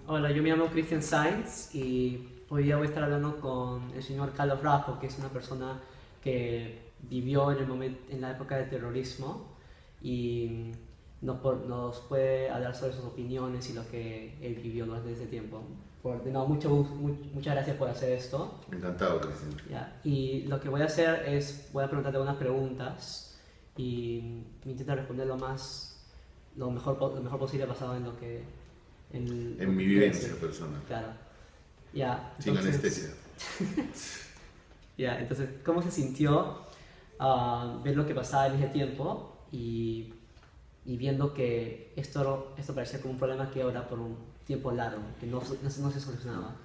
Hola, yo me llamo Christian Sainz y hoy día voy a estar hablando con el señor Carlos Raffo, que es una persona que vivió en el en la época del terrorismo y nos puede hablar sobre sus opiniones y lo que él vivió durante ese tiempo. De nuevo, muchas gracias por hacer esto. Encantado, Cristian. Ya. Y lo que voy a hacer es, voy a preguntarte unas preguntas y me intenta responder lo mejor posible basado en lo que... En mi vivencia personal. Claro. Ya. Sin anestesia. Ya, entonces, ¿cómo se sintió ver lo que pasaba en ese tiempo y viendo que esto parecía como un problema que ahora por un tiempo largo, que no se solucionaba?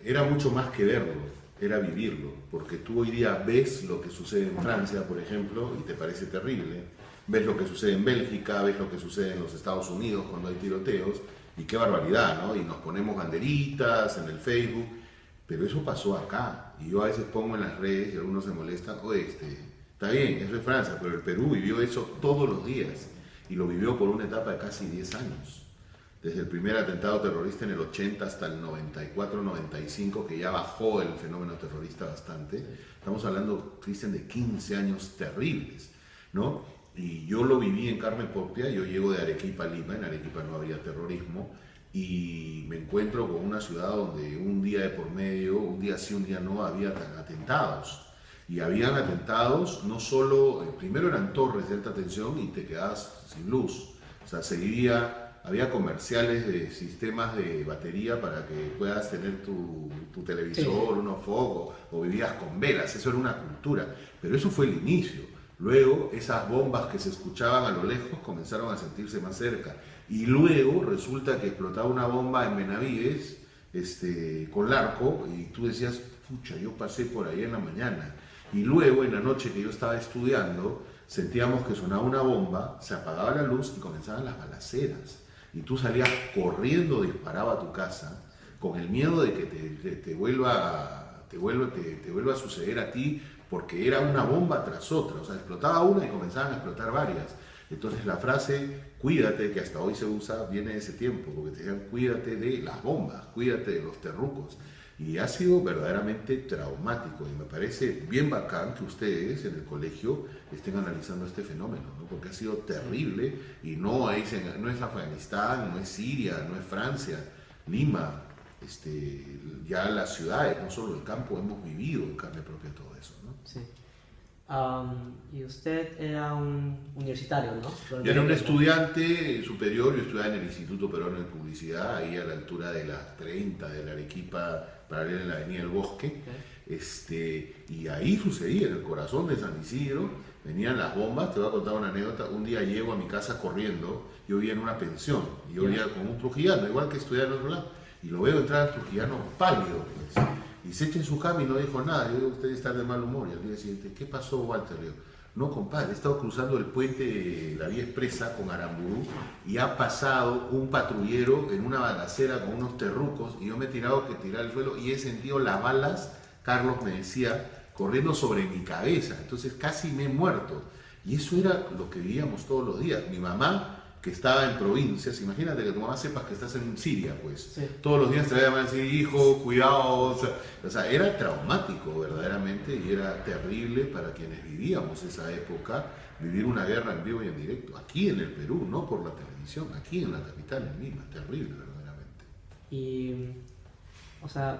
Era mucho más que verlo, era vivirlo, porque tú hoy día ves lo que sucede en Francia, por ejemplo, y te parece terrible, ves lo que sucede en Bélgica, ves lo que sucede en los Estados Unidos cuando hay tiroteos, y qué barbaridad, ¿no? Y nos ponemos banderitas en el Facebook, pero eso pasó acá, y yo a veces pongo en las redes y algunos se molestan, oye, está bien, eso es Francia, pero el Perú vivió eso todos los días, y lo vivió por una etapa de casi 10 años. Desde el primer atentado terrorista en el 80 hasta el 94-95, que ya bajó el fenómeno terrorista bastante. Estamos hablando, Cristian, de 15 años terribles, ¿no? Y yo lo viví en carne propia. Yo llego de Arequipa a Lima, en Arequipa no había terrorismo, y me encuentro con una ciudad donde un día de por medio, un día sí, un día no, había atentados. Y habían atentados, no solo, primero eran torres de alta tensión y te quedabas sin luz. O sea, había comerciales de sistemas de batería para que puedas tener tu televisor, sí, unos focos, o vivías con velas. Eso era una cultura, pero eso fue el inicio. Luego esas bombas que se escuchaban a lo lejos comenzaron a sentirse más cerca, y luego resulta que explotaba una bomba en Benavides con Larco, y tú decías, pucha, yo pasé por ahí en la mañana, y luego en la noche que yo estaba estudiando sentíamos que sonaba una bomba, se apagaba la luz y comenzaban las balaceras. Y tú salías corriendo, disparaba a tu casa, con el miedo de que te vuelva a suceder a ti, porque era una bomba tras otra. O sea, explotaba una y comenzaban a explotar varias. Entonces la frase, cuídate, que hasta hoy se usa, viene de ese tiempo, porque te decían, cuídate de las bombas, cuídate de los terrucos. Y ha sido verdaderamente traumático, y me parece bien bacán que ustedes en el colegio estén analizando este fenómeno, ¿no? Porque ha sido terrible, y no es Afganistán, no es Siria, no es Francia, Lima, ya las ciudades, no solo el campo, hemos vivido en carne propia todo eso, ¿no? Sí. Y usted era un universitario, ¿no? Yo era un estudiante superior. Yo estudiaba en el Instituto Peruano de Publicidad, ahí a la altura de las 30 de la Arequipa, paralela en la Avenida del Bosque. Okay. Y ahí sucedía, en el corazón de San Isidro, venían las bombas. Te voy a contar una anécdota. Un día llego a mi casa corriendo, yo vivía en una pensión, y yo vivía con un trujillano, igual que estudiaba en otro lado, y lo veo entrar al trujillano pálido, pues, y se echa en su cama y no dijo nada. Yo digo, usted está de mal humor. Y al día siguiente, ¿qué pasó, Walter? Le digo, no, compadre, he estado cruzando el puente, la vía expresa con Aramburú, y ha pasado un patrullero en una balacera con unos terrucos, y yo me he tirado que tirar al suelo, y he sentido las balas, Carlos me decía, corriendo sobre mi cabeza. Entonces casi me he muerto. Y eso era lo que vivíamos todos los días. Mi mamá, que estaba en provincias, imagínate que tu mamá sepas que estás en Siria, pues, sí, todos los días te va a llamar y decir, hijo, cuidado, o sea, era traumático verdaderamente, y era terrible para quienes vivíamos esa época, vivir una guerra en vivo y en directo, aquí en el Perú, no por la televisión, aquí en la capital, en Lima, terrible verdaderamente. Y, o sea,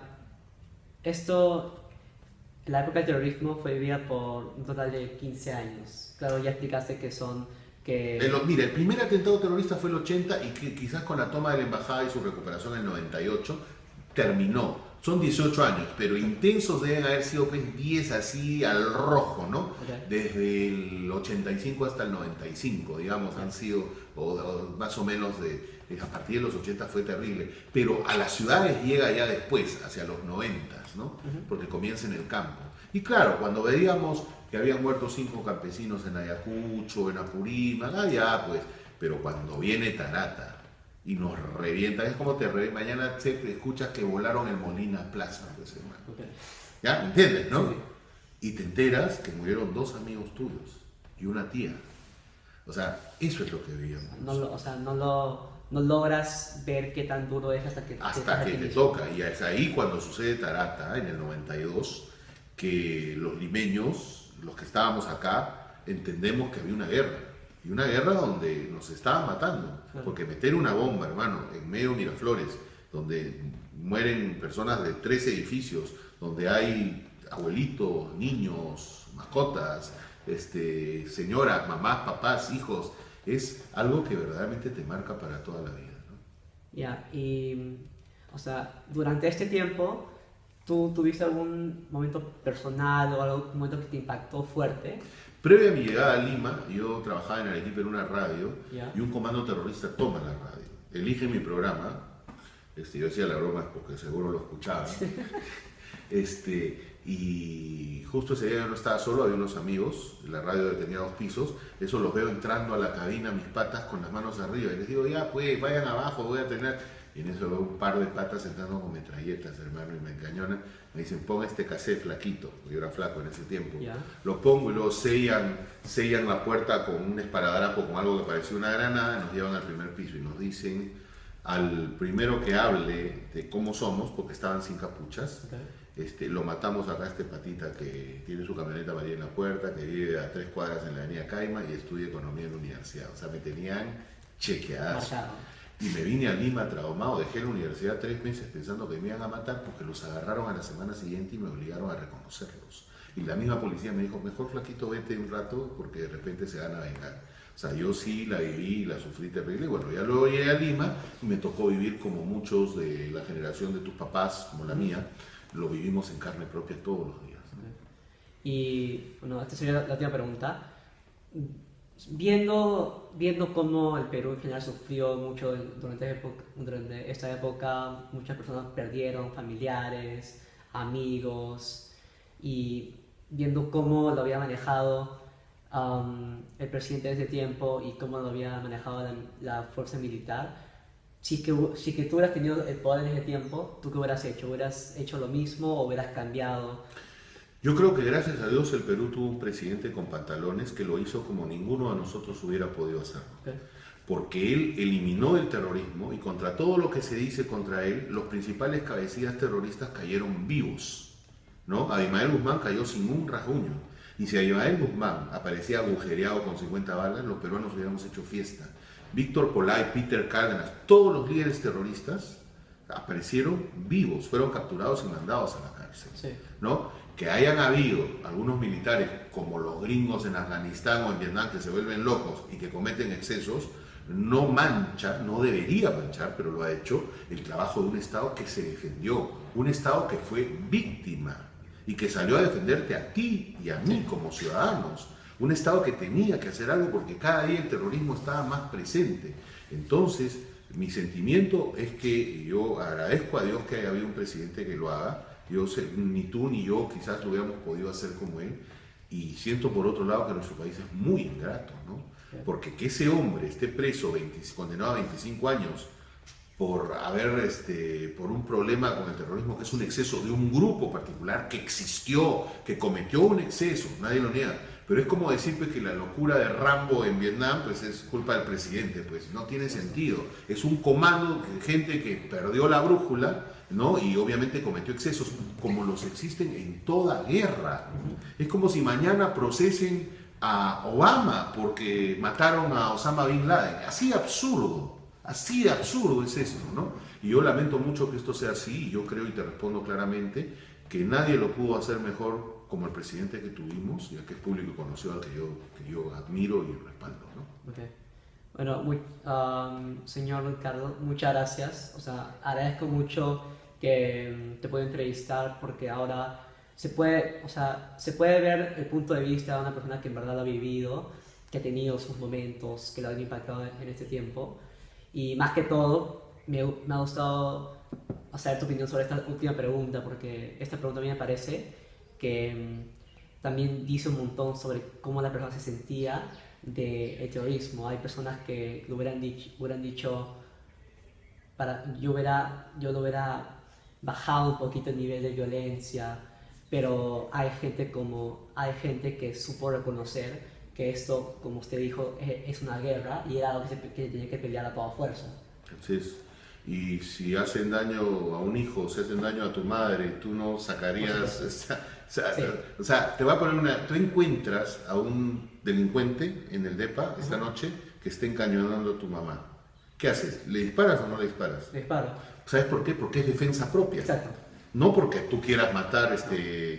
la época del terrorismo fue vivida por un total de 15 años. Claro, ya explicaste que mira, el primer atentado terrorista fue el 80, y que quizás con la toma de la embajada y su recuperación en el 98 terminó. Son 18 años, pero intensos deben haber sido pues 10 así al rojo, ¿no? Okay. Desde el 85 hasta el 95, digamos, han sido, o más o menos a partir de los 80 fue terrible. Pero a las ciudades llega ya después, hacia los 90, ¿no? Porque comienza en el campo. Y claro, cuando veíamos que habían muerto 5 campesinos en Ayacucho, en Apurímac, ya pues, pero cuando viene Tarata y nos revienta, es como mañana escuchas que volaron el Molina Plaza, pues, hermano. Okay. ¿Ya? ¿Me entiendes, no? Sí. Y te enteras que murieron 2 amigos tuyos y una tía. O sea, eso es lo que vivíamos. no logras ver qué tan duro es hasta que hasta que te toca. Y es ahí cuando sucede Tarata, en el 92, que los limeños, los que estábamos acá, entendemos que había una guerra. Y una guerra donde nos estaban matando. Porque meter una bomba, hermano, en medio de Miraflores, donde mueren personas de 3 edificios, donde hay abuelitos, niños, mascotas, señoras, mamás, papás, hijos, es algo que verdaderamente te marca para toda la vida, ¿no? Ya, y, o sea, durante este tiempo, ¿tú tuviste algún momento personal o algún momento que te impactó fuerte? Previo a mi llegada a Lima, yo trabajaba en Arequipa en una radio, Ya. y un comando terrorista toma la radio, elige mi programa, yo decía la broma porque seguro lo escuchaba, y justo ese día yo no estaba solo, había unos amigos, la radio tenía 2 pisos, eso los veo entrando a la cabina, mis patas con las manos arriba, y les digo, ya pues, vayan abajo, voy a tener, y en eso veo un par de patas entrando con metralletas, hermano, y me encañonan, me dicen, pon este cassette flaquito, yo era flaco en ese tiempo, Ya. lo pongo y luego sellan la puerta con un esparadrapo, con algo que parecía una granada, nos llevan al primer piso y nos dicen, al primero que hable de cómo somos, porque estaban sin capuchas, lo matamos acá a este patita que tiene su camioneta María en la puerta, que vive a 3 cuadras en la avenida Caima y estudia economía en la universidad. O sea, me tenían chequeadas. Y me vine a Lima traumado, dejé la universidad 3 meses pensando que me iban a matar porque los agarraron a la semana siguiente y me obligaron a reconocerlos. Y la misma policía me dijo, mejor flaquito vete un rato porque de repente se van a vengar. O sea, yo sí la viví y la sufrí terrible. Y bueno, ya luego llegué a Lima y me tocó vivir como muchos de la generación de tus papás, como la mía, lo vivimos en carne propia todos los días. Y bueno, esta sería la última pregunta. Viendo cómo el Perú en general sufrió mucho durante esta época, muchas personas perdieron familiares, amigos, y viendo cómo lo había manejado el presidente de ese tiempo y cómo lo había manejado la fuerza militar, si es que tú hubieras tenido el poder en ese tiempo, ¿tú qué hubieras hecho? ¿Hubieras hecho lo mismo o hubieras cambiado? Yo creo que gracias a Dios el Perú tuvo un presidente con pantalones que lo hizo como ninguno de nosotros hubiera podido hacerlo. Okay. Porque él eliminó el terrorismo y contra todo lo que se dice contra él, los principales cabecillas terroristas cayeron vivos, ¿no? Abimael Guzmán cayó sin un rasguño. Y si Abimael Guzmán aparecía agujereado con 50 balas, los peruanos hubiéramos hecho fiesta. Víctor Polay, Peter Cárdenas, todos los líderes terroristas aparecieron vivos, fueron capturados y mandados a la cárcel, Sí. ¿no? Que hayan habido algunos militares como los gringos en Afganistán o en Vietnam que se vuelven locos y que cometen excesos, no mancha, no debería manchar, pero lo ha hecho, el trabajo de un Estado que se defendió, un Estado que fue víctima y que salió a defenderte a ti y a mí como ciudadanos. Un Estado que tenía que hacer algo porque cada día el terrorismo estaba más presente. Entonces, mi sentimiento es que yo agradezco a Dios que haya habido un presidente que lo haga. Yo sé, ni tú ni yo quizás lo hubiéramos podido hacer como él. Y siento por otro lado que nuestro país es muy ingrato, ¿no? Porque que ese hombre esté preso, condenado a 25 años, por por un problema con el terrorismo que es un exceso de un grupo particular que existió, que cometió un exceso, nadie lo niega. Pero es como decir pues, que la locura de Rambo en Vietnam pues, es culpa del presidente, pues no tiene sentido. Es un comando de gente que perdió la brújula, ¿no? Y obviamente cometió excesos, como los existen en toda guerra. Es como si mañana procesen a Obama porque mataron a Osama Bin Laden. Así de absurdo es esto, ¿no? Y yo lamento mucho que esto sea así, y yo creo y te respondo claramente que nadie lo pudo hacer mejor como el presidente que tuvimos, ya que es público y conocido al que yo admiro y respaldo, ¿no? Okay. Bueno, señor Ricardo, muchas gracias. O sea, agradezco mucho que te pueda entrevistar porque ahora se puede ver el punto de vista de una persona que en verdad lo ha vivido, que ha tenido sus momentos, que lo han impactado en este tiempo. Y más que todo, me ha gustado saber tu opinión sobre esta última pregunta, porque esta pregunta a mí me parece que también dice un montón sobre cómo la persona se sentía del terrorismo. Hay personas que lo hubieran dicho yo lo hubiera bajado un poquito el nivel de violencia, pero hay gente que supo reconocer que esto, como usted dijo, es una guerra y era algo que tenía que pelear a toda fuerza. Entonces, y si hacen daño a un hijo, si hacen daño a tu madre, tú no sacarías... Sí. O sea, te va a poner una... Tú encuentras a un delincuente en el DEPA esta noche que esté encañonando a tu mamá. ¿Qué haces? ¿Le disparas o no le disparas? Disparo. ¿Sabes por qué? Porque es defensa propia. Exacto. No porque tú quieras matar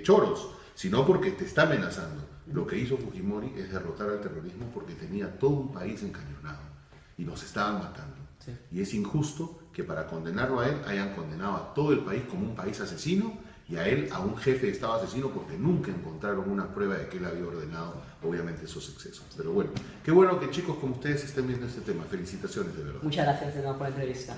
choros, sino porque te está amenazando. Lo que hizo Fujimori es derrotar al terrorismo porque tenía todo un país encañonado y nos estaban matando. Sí. Y es injusto que para condenarlo a él hayan condenado a todo el país como un país asesino y a él a un jefe de Estado asesino porque nunca encontraron una prueba de que él había ordenado, obviamente, esos excesos. Pero bueno, qué bueno que chicos como ustedes estén viendo este tema. Felicitaciones, de verdad. Muchas gracias de nuevo por la entrevista.